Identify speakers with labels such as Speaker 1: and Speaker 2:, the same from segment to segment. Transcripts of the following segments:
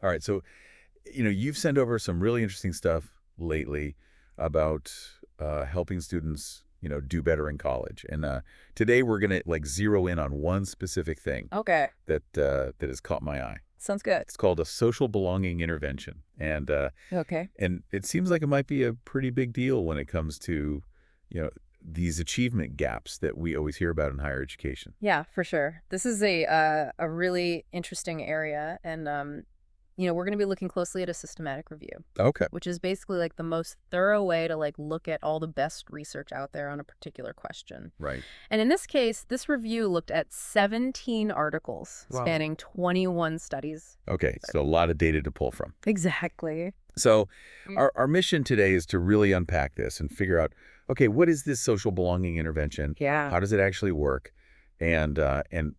Speaker 1: All right. So, you've sent over some really interesting stuff lately about helping students, do better in college. And today we're going to like zero in on one specific thing
Speaker 2: Okay.
Speaker 1: that has caught my eye.
Speaker 2: Sounds good.
Speaker 1: It's called a social belonging intervention.
Speaker 2: Okay.
Speaker 1: And it seems like it might be a pretty big deal when it comes to, these achievement gaps that we always hear about in higher education.
Speaker 2: Yeah, for sure. This is a really interesting area, and we're going to be looking closely at a systematic review,
Speaker 1: Okay.
Speaker 2: which is basically like the most thorough way to like look at all the best research out there on a particular question.
Speaker 1: Right.
Speaker 2: And in this case, this review looked at 17 articles
Speaker 3: Wow.
Speaker 2: spanning 21 studies.
Speaker 1: Okay. So a lot of data to pull from.
Speaker 2: Exactly.
Speaker 1: So
Speaker 2: Mm.
Speaker 1: our mission today is to really unpack this and figure out, okay, what is this social belonging intervention?
Speaker 2: Yeah.
Speaker 1: How does it actually work? And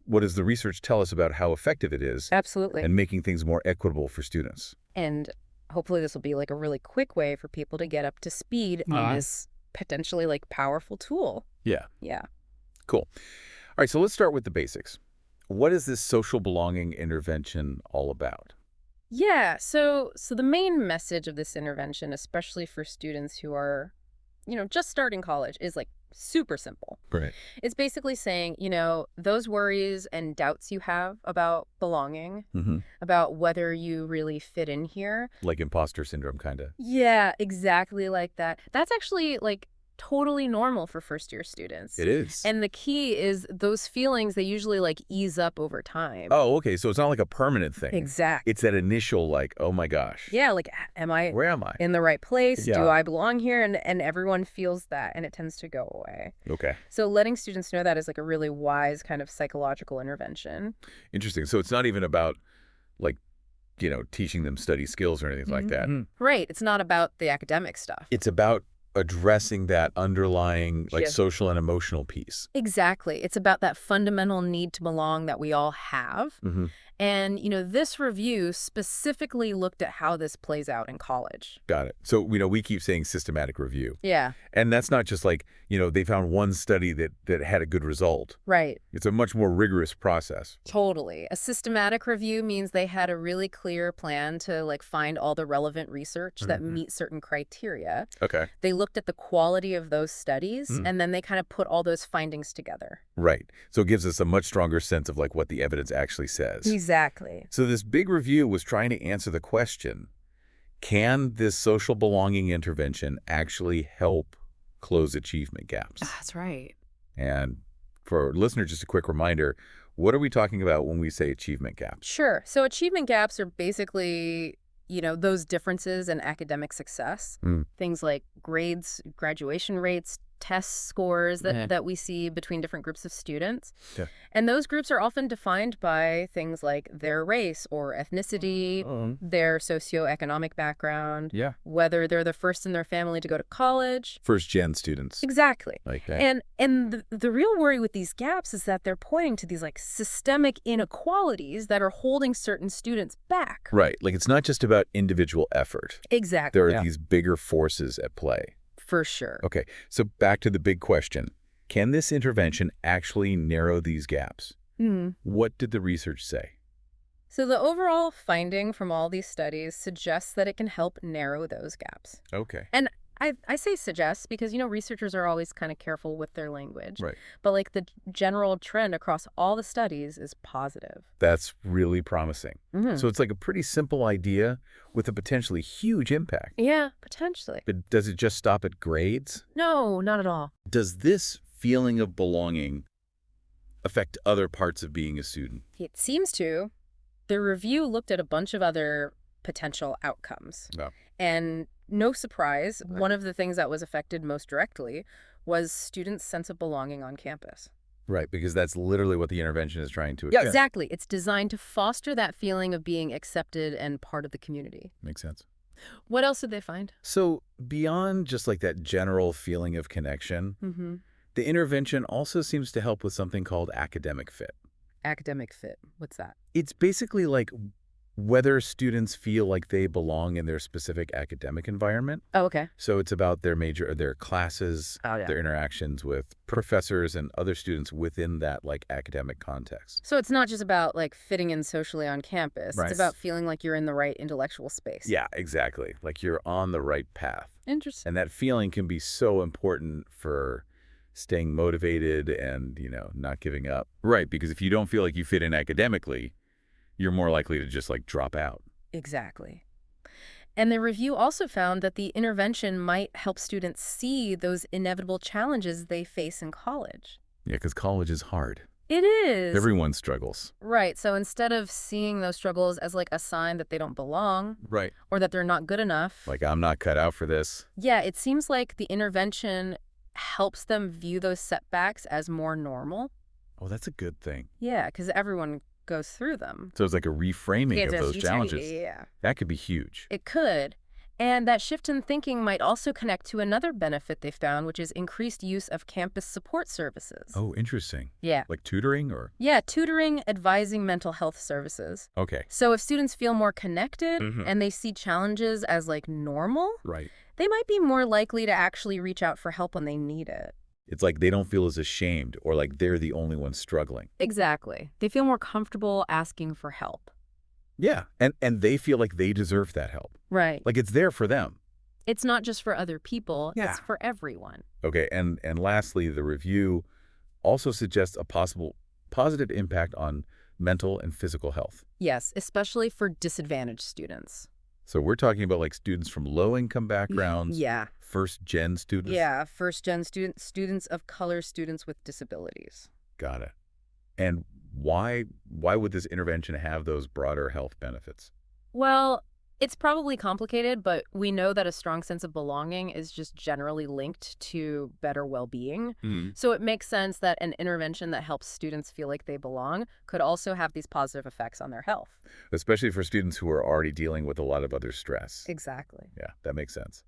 Speaker 1: what does the research tell us about how effective it is
Speaker 2: Absolutely.
Speaker 1: and making things more equitable for students?
Speaker 2: And hopefully this will be like a really quick way for people to get up to speed on
Speaker 3: Uh-huh.
Speaker 2: this potentially like powerful tool.
Speaker 1: Yeah.
Speaker 2: Yeah.
Speaker 1: Cool. All right, so let's start with the basics. What is this social belonging intervention all about?
Speaker 2: Yeah, so the main message of this intervention, especially for students who are, just starting college, is like super simple.
Speaker 1: Right.
Speaker 2: It's basically saying, those worries and doubts you have about belonging,
Speaker 1: Mm-hmm.
Speaker 2: about whether you really fit in here.
Speaker 1: Like imposter syndrome, kind of.
Speaker 2: Yeah, exactly like that. That's actually like totally normal for first-year students.
Speaker 1: It is.
Speaker 2: And the key is those feelings, they usually like ease up over time.
Speaker 1: Oh, okay. So it's not like a permanent thing.
Speaker 2: Exactly.
Speaker 1: It's that initial, like, oh my gosh.
Speaker 2: Yeah, like, am I
Speaker 1: Where am I?
Speaker 2: in the right place?
Speaker 1: Yeah.
Speaker 2: Do I belong here? And everyone feels that, and it tends to go away.
Speaker 1: Okay.
Speaker 2: So letting students know that is like a really wise kind of psychological intervention.
Speaker 1: Interesting. So it's not even about, like, teaching them study skills or anything like that.
Speaker 3: Mhm.
Speaker 2: Right. It's not about the academic stuff.
Speaker 1: It's about addressing that underlying, like,
Speaker 2: Yeah.
Speaker 1: social and emotional piece.
Speaker 2: Exactly. It's about that fundamental need to belong that we all have.
Speaker 1: Mm-hmm.
Speaker 2: And, this review specifically looked at how this plays out in college.
Speaker 1: Got it. So, we keep saying systematic review.
Speaker 2: Yeah,
Speaker 1: And that's not just like, they found one study that had a good result.
Speaker 2: right.
Speaker 1: It's a much more rigorous process.
Speaker 2: Totally. A systematic review means they had a really clear plan to like find all the relevant research that
Speaker 1: Mhm.
Speaker 2: meet certain criteria.
Speaker 1: Okay.
Speaker 2: They looked at the quality of those studies,
Speaker 1: Mm.
Speaker 2: and then they kind of put all those findings together.
Speaker 1: Right. So it gives us a much stronger sense of like what the evidence actually says.
Speaker 2: Exactly.
Speaker 1: So this big review was trying to answer the question, can this social belonging intervention actually help close achievement gaps?
Speaker 2: That's right.
Speaker 1: And for listeners, just a quick reminder, what are we talking about when we say achievement gaps?
Speaker 2: Sure. So achievement gaps are basically, those differences in academic success.
Speaker 1: Mm.
Speaker 2: Things like grades, graduation rates, test scores that,
Speaker 3: Yeah.
Speaker 2: that we see between different groups of students.
Speaker 1: Yeah.
Speaker 2: And those groups are often defined by things like their race or ethnicity, their socioeconomic background,
Speaker 3: Yeah.
Speaker 2: whether they're the first in their family to go to college.
Speaker 1: First-gen students.
Speaker 2: Exactly.
Speaker 1: Like that.
Speaker 2: And the real worry with these gaps is that they're pointing to these like systemic inequalities that are holding certain students back.
Speaker 1: Right. Like it's not just about individual effort.
Speaker 2: Exactly.
Speaker 1: There are
Speaker 3: Yeah.
Speaker 1: these bigger forces at play.
Speaker 2: For sure.
Speaker 1: Okay. So back to the big question. Can this intervention actually narrow these gaps?
Speaker 2: Hmm.
Speaker 1: What did the research say?
Speaker 2: So the overall finding from all these studies suggests that it can help narrow those gaps.
Speaker 1: Okay.
Speaker 2: And I say suggests because, researchers are always kind of careful with their language.
Speaker 1: Right.
Speaker 2: But like the general trend across all the studies is positive.
Speaker 1: That's really promising.
Speaker 2: Mhm.
Speaker 1: So it's like a pretty simple idea with a potentially huge impact.
Speaker 2: Yeah, potentially.
Speaker 1: But does it just stop at grades?
Speaker 2: No, not at all.
Speaker 1: Does this feeling of belonging affect other parts of being a student?
Speaker 2: It seems to. The review looked at a bunch of other potential outcomes.
Speaker 1: No.
Speaker 2: And no surprise, one of the things that was affected most directly was students' sense of belonging on campus.
Speaker 1: Right, because that's literally what the intervention is trying to
Speaker 2: Yeah, exactly. It's designed to foster that feeling of being accepted and part of the community.
Speaker 1: Makes sense.
Speaker 2: What else did they find?
Speaker 1: So beyond just like that general feeling of connection,
Speaker 2: Mm-hmm.
Speaker 1: the intervention also seems to help with something called academic fit.
Speaker 2: Academic fit. What's that?
Speaker 1: It's basically like whether students feel like they belong in their specific academic environment.
Speaker 2: Oh, okay.
Speaker 1: So it's about their classes,
Speaker 2: Oh, yeah.
Speaker 1: their interactions with professors and other students within that like academic context.
Speaker 2: So it's not just about like fitting in socially on campus.
Speaker 1: Right.
Speaker 2: It's about feeling like you're in the right intellectual space.
Speaker 1: Yeah, exactly. Like you're on the right path.
Speaker 2: Interesting.
Speaker 1: And that feeling can be so important for staying motivated and, not giving up. Right, because if you don't feel like you fit in academically, you're more likely to just like drop out.
Speaker 2: Exactly. And the review also found that the intervention might help students see those inevitable challenges they face in college.
Speaker 1: Yeah, because college is hard.
Speaker 2: It is.
Speaker 1: Everyone struggles.
Speaker 2: Right. So instead of seeing those struggles as like a sign that they don't belong
Speaker 1: Right.
Speaker 2: or that they're not good enough.
Speaker 1: Like, I'm not cut out for this.
Speaker 2: Yeah, it seems like the intervention helps them view those setbacks as more normal.
Speaker 1: Oh, that's a good thing.
Speaker 2: Yeah, because everyone goes through them.
Speaker 1: So it's like a reframing of those challenges.
Speaker 2: Yeah.
Speaker 1: That could be huge.
Speaker 2: It could. And that shift in thinking might also connect to another benefit they found, which is increased use of campus support services.
Speaker 1: Oh, interesting.
Speaker 2: Yeah.
Speaker 1: Like tutoring or?
Speaker 2: Yeah, tutoring, advising mental health services.
Speaker 1: Okay.
Speaker 2: So if students feel more connected
Speaker 1: Mhm.
Speaker 2: and they see challenges as like normal,
Speaker 1: Right.
Speaker 2: they might be more likely to actually reach out for help when they need it.
Speaker 1: It's like they don't feel as ashamed or like they're the only ones struggling.
Speaker 2: Exactly. They feel more comfortable asking for help.
Speaker 1: Yeah. And they feel like they deserve that help.
Speaker 2: Right.
Speaker 1: Like it's there for them.
Speaker 2: It's not just for other people,
Speaker 1: Yeah.
Speaker 2: it's for everyone.
Speaker 1: Okay. And lastly, the review also suggests a possible positive impact on mental and physical health.
Speaker 2: Yes, especially for disadvantaged students.
Speaker 1: So we're talking about like students from low-income backgrounds,
Speaker 2: Yeah.
Speaker 1: first-gen students.
Speaker 2: Yeah, first-gen students of color, students with disabilities.
Speaker 1: Got it. And why would this intervention have those broader health benefits?
Speaker 2: Well, it's probably complicated, but we know that a strong sense of belonging is just generally linked to better well-being. So it makes sense that an intervention that helps students feel like they belong could also have these positive effects on their health.
Speaker 1: Especially for students who are already dealing with a lot of other stress.
Speaker 2: Exactly.
Speaker 1: Yeah, that makes sense.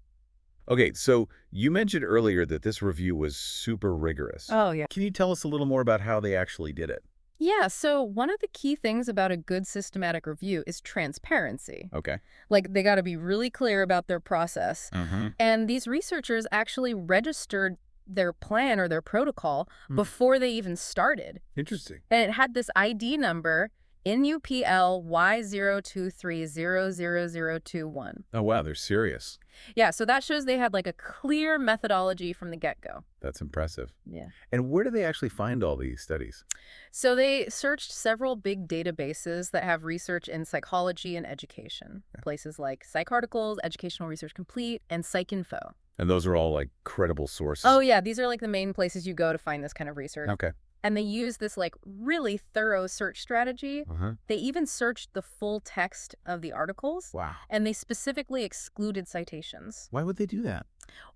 Speaker 1: Okay, so you mentioned earlier that this review was super rigorous.
Speaker 2: Oh, yeah.
Speaker 1: Can you tell us a little more about how they actually did it?
Speaker 2: Yeah, so one of the key things about a good systematic review is transparency.
Speaker 1: Okay.
Speaker 2: Like, they got to be really clear about their process.
Speaker 1: Mm-hmm.
Speaker 2: And these researchers actually registered their plan or their protocol before they even started.
Speaker 1: Interesting.
Speaker 2: And it had this ID number, NUPL Y023000021.
Speaker 1: Oh, wow, they're serious.
Speaker 2: Yeah, so that shows they had like a clear methodology from the get-go.
Speaker 1: That's impressive.
Speaker 2: Yeah.
Speaker 1: And where do they actually find all these studies?
Speaker 2: So they searched several big databases that have research in psychology and education.
Speaker 1: Yeah.
Speaker 2: Places like PsycArticles, Educational Research Complete, and PsycInfo.
Speaker 1: And those are all like credible sources.
Speaker 2: Oh, yeah, these are like the main places you go to find this kind of research.
Speaker 1: Okay.
Speaker 2: And they use this like really thorough search strategy.
Speaker 1: Uh-huh.
Speaker 2: They even searched the full text of the articles,
Speaker 1: Wow.
Speaker 2: and they specifically excluded citations.
Speaker 1: Why would they do that?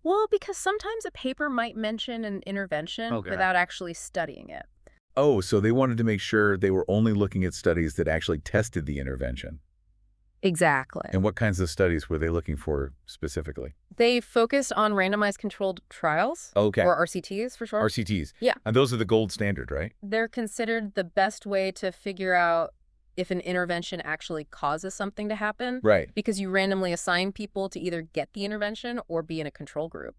Speaker 2: Well, because sometimes a paper might mention an intervention
Speaker 1: Okay.
Speaker 2: without actually studying it.
Speaker 1: Oh, so they wanted to make sure they were only looking at studies that actually tested the intervention.
Speaker 2: Exactly.
Speaker 1: And what kinds of studies were they looking for specifically?
Speaker 2: They focused on randomized controlled trials,
Speaker 1: Okay.
Speaker 2: or RCTs for short.
Speaker 1: RCTs.
Speaker 2: Yeah.
Speaker 1: And those are the gold standard, right?
Speaker 2: They're considered the best way to figure out if an intervention actually causes something to happen,
Speaker 1: Right.
Speaker 2: because you randomly assign people to either get the intervention or be in a control group.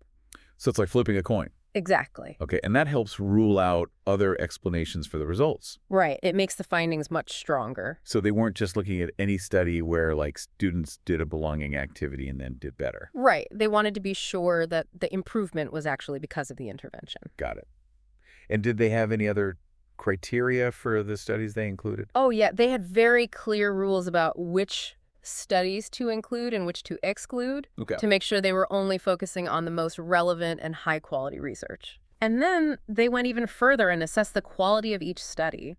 Speaker 1: So it's like flipping a coin.
Speaker 2: Exactly.
Speaker 1: Okay. And that helps rule out other explanations for the results.
Speaker 2: Right. It makes the findings much stronger.
Speaker 1: So they weren't just looking at any study where like students did a belonging activity and then did better.
Speaker 2: Right. They wanted to be sure that the improvement was actually because of the intervention.
Speaker 1: Got it. And did they have any other criteria for the studies they included?
Speaker 2: Oh, yeah. They had very clear rules about which studies to include and which to exclude
Speaker 1: Okay.
Speaker 2: to make sure they were only focusing on the most relevant and high-quality research. And then they went even further and assessed the quality of each study.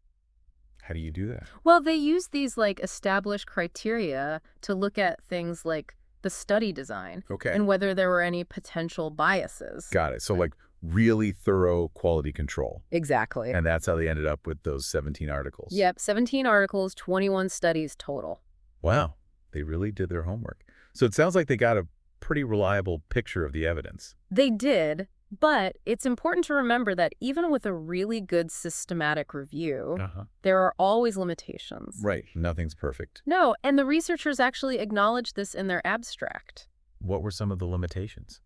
Speaker 1: How do you do that?
Speaker 2: Well, they used these like established criteria to look at things like the study design
Speaker 1: Okay.
Speaker 2: and whether there were any potential biases.
Speaker 1: Got it. So like really thorough quality control.
Speaker 2: Exactly.
Speaker 1: And that's how they ended up with those 17 articles.
Speaker 2: Yep, 17 articles, 21 studies total.
Speaker 1: Wow. They really did their homework. So it sounds like they got a pretty reliable picture of the evidence.
Speaker 2: They did, But it's important to remember that even with a really good systematic review,
Speaker 1: Uh-huh.
Speaker 2: there are always limitations.
Speaker 1: Right. Nothing's perfect.
Speaker 2: No, and the researchers actually acknowledge this in their abstract.
Speaker 1: What were some of the limitations?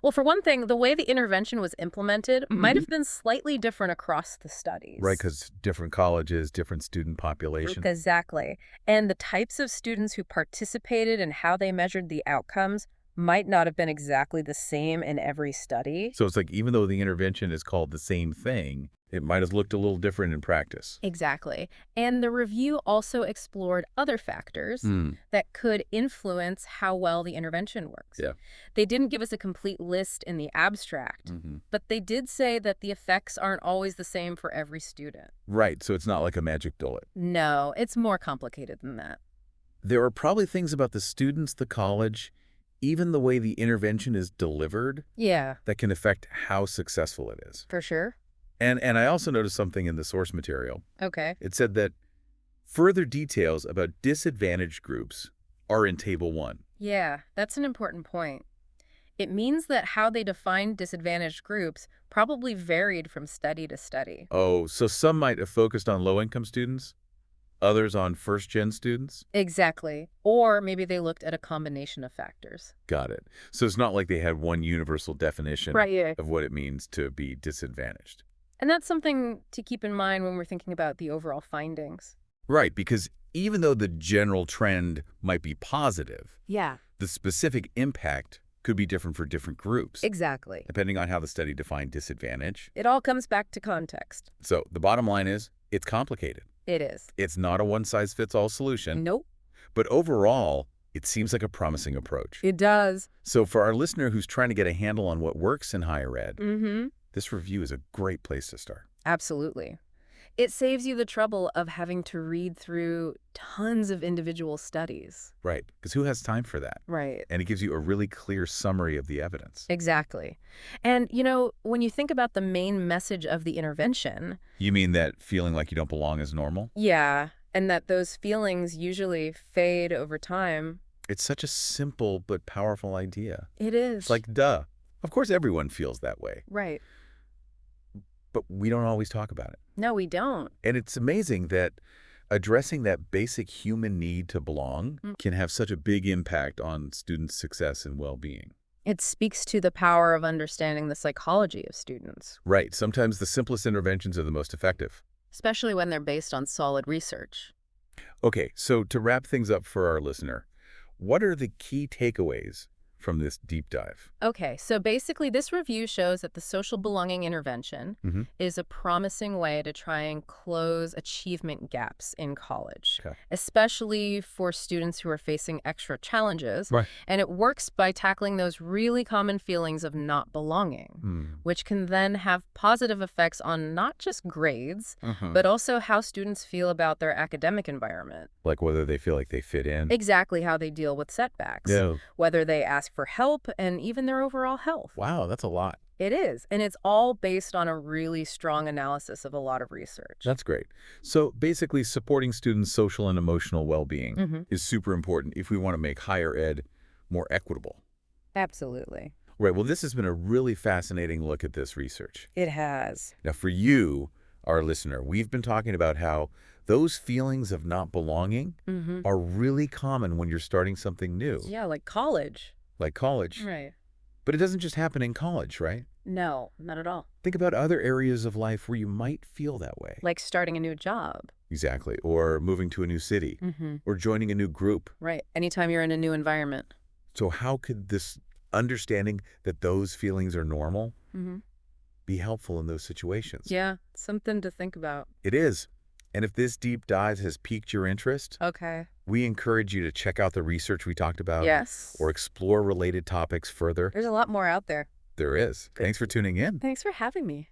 Speaker 2: Well, for one thing, the way the intervention was implemented might
Speaker 1: Mhm.
Speaker 2: have been slightly different across the studies.
Speaker 1: Right, because different colleges, different student population.
Speaker 2: Exactly. And the types of students who participated and how they measured the outcomes might not have been exactly the same in every study.
Speaker 1: So it's like even though the intervention is called the same thing, it might have looked a little different in practice.
Speaker 2: Exactly. And the review also explored other factors
Speaker 1: Hmm.
Speaker 2: that could influence how well the intervention works.
Speaker 1: Yeah.
Speaker 2: They didn't give us a complete list in the abstract,
Speaker 1: Mm-hmm.
Speaker 2: but they did say that the effects aren't always the same for every student.
Speaker 1: Right, so it's not like a magic bullet.
Speaker 2: No, it's more complicated than that.
Speaker 1: There are probably things about the students, the college, even the way the intervention is delivered
Speaker 2: Yeah,
Speaker 1: that can affect how successful it is.
Speaker 2: for sure.
Speaker 1: And I also noticed something in the source material.
Speaker 2: Okay.
Speaker 1: It said that further details about disadvantaged groups are in Table 1.
Speaker 2: Yeah, that's an important point. It means that how they defined disadvantaged groups probably varied from study to study.
Speaker 1: Oh, so some might have focused on low-income students, others on first-gen students?
Speaker 2: Exactly. Or maybe they looked at a combination of factors.
Speaker 1: Got it. So it's not like they had one universal definition
Speaker 2: Right, yeah.
Speaker 1: of what it means to be disadvantaged.
Speaker 2: And that's something to keep in mind when we're thinking about the overall findings.
Speaker 1: Right, because even though the general trend might be positive,
Speaker 2: Yeah,
Speaker 1: the specific impact could be different for different groups,
Speaker 2: exactly.
Speaker 1: depending on how the study defined disadvantage.
Speaker 2: It all comes back to context.
Speaker 1: So the bottom line is, it's complicated.
Speaker 2: It is.
Speaker 1: It's not a one-size-fits-all solution,
Speaker 2: Nope.
Speaker 1: but overall, it seems like a promising approach.
Speaker 2: It does.
Speaker 1: So for our listener who's trying to get a handle on what works in higher ed,
Speaker 2: Mm-hmm.
Speaker 1: this review is a great place to start.
Speaker 2: Absolutely. It saves you the trouble of having to read through tons of individual studies.
Speaker 1: Right, because who has time for that?
Speaker 2: Right.
Speaker 1: And it gives you a really clear summary of the evidence.
Speaker 2: Exactly. And, when you think about the main message of the intervention,
Speaker 1: You mean that feeling like you don't belong is normal?
Speaker 2: yeah, and that those feelings usually fade over time.
Speaker 1: It's such a simple but powerful idea.
Speaker 2: It is.
Speaker 1: It's like, duh. Of course everyone feels that way,
Speaker 2: Right.
Speaker 1: but we don't always talk about it.
Speaker 2: No, we don't.
Speaker 1: And it's amazing that addressing that basic human need to belong
Speaker 2: Mm.
Speaker 1: can have such a big impact on students' success and well-being.
Speaker 2: It speaks to the power of understanding the psychology of students,
Speaker 1: Right. Sometimes the simplest interventions are the most effective.
Speaker 2: especially when they're based on solid research.
Speaker 1: Okay, so to wrap things up for our listener, what are the key takeaways from this deep dive?
Speaker 2: Okay, so basically this review shows that the social belonging intervention
Speaker 1: Mhm.
Speaker 2: is a promising way to try and close achievement gaps in college,
Speaker 1: Okay.
Speaker 2: especially for students who are facing extra challenges.
Speaker 1: Right.
Speaker 2: And it works by tackling those really common feelings of not belonging, which can then have positive effects on not just grades, but also how students feel about their academic environment.
Speaker 1: Like whether they feel like they fit in.
Speaker 2: Exactly how they deal with setbacks,
Speaker 1: Yeah.
Speaker 2: whether they ask for help, and even their overall health.
Speaker 1: Wow, that's a lot.
Speaker 2: It is, and it's all based on a really strong analysis of a lot of research.
Speaker 1: That's great. So basically, supporting students' social and emotional well-being
Speaker 2: Mhm.
Speaker 1: is super important if we want to make higher ed more equitable.
Speaker 2: Absolutely.
Speaker 1: Right. Well, this has been a really fascinating look at this research.
Speaker 2: It has.
Speaker 1: Now, for you, our listener, we've been talking about how those feelings of not belonging
Speaker 2: Mm-hmm.
Speaker 1: are really common when you're starting something new,
Speaker 2: Yeah, like college.
Speaker 1: like college.
Speaker 2: Right.
Speaker 1: But it doesn't just happen in college, right?
Speaker 2: No, not at all.
Speaker 1: Think about other areas of life where you might feel that way.
Speaker 2: Like starting a new job.
Speaker 1: Exactly. Or moving to a new city,
Speaker 2: Mm-hmm.
Speaker 1: or joining a new group.
Speaker 2: Right. Anytime you're in a new environment.
Speaker 1: So how could this understanding that those feelings are normal
Speaker 2: Mm-hmm.
Speaker 1: be helpful in those situations?
Speaker 2: Yeah, something to think about.
Speaker 1: It is. And if this deep dive has piqued your interest,
Speaker 2: Okay.
Speaker 1: we encourage you to check out the research we talked about
Speaker 2: Yes.
Speaker 1: or explore related topics further.
Speaker 2: There's a lot more out there.
Speaker 1: There is.
Speaker 2: Good.
Speaker 1: Thanks for tuning in.
Speaker 2: Thanks for having me.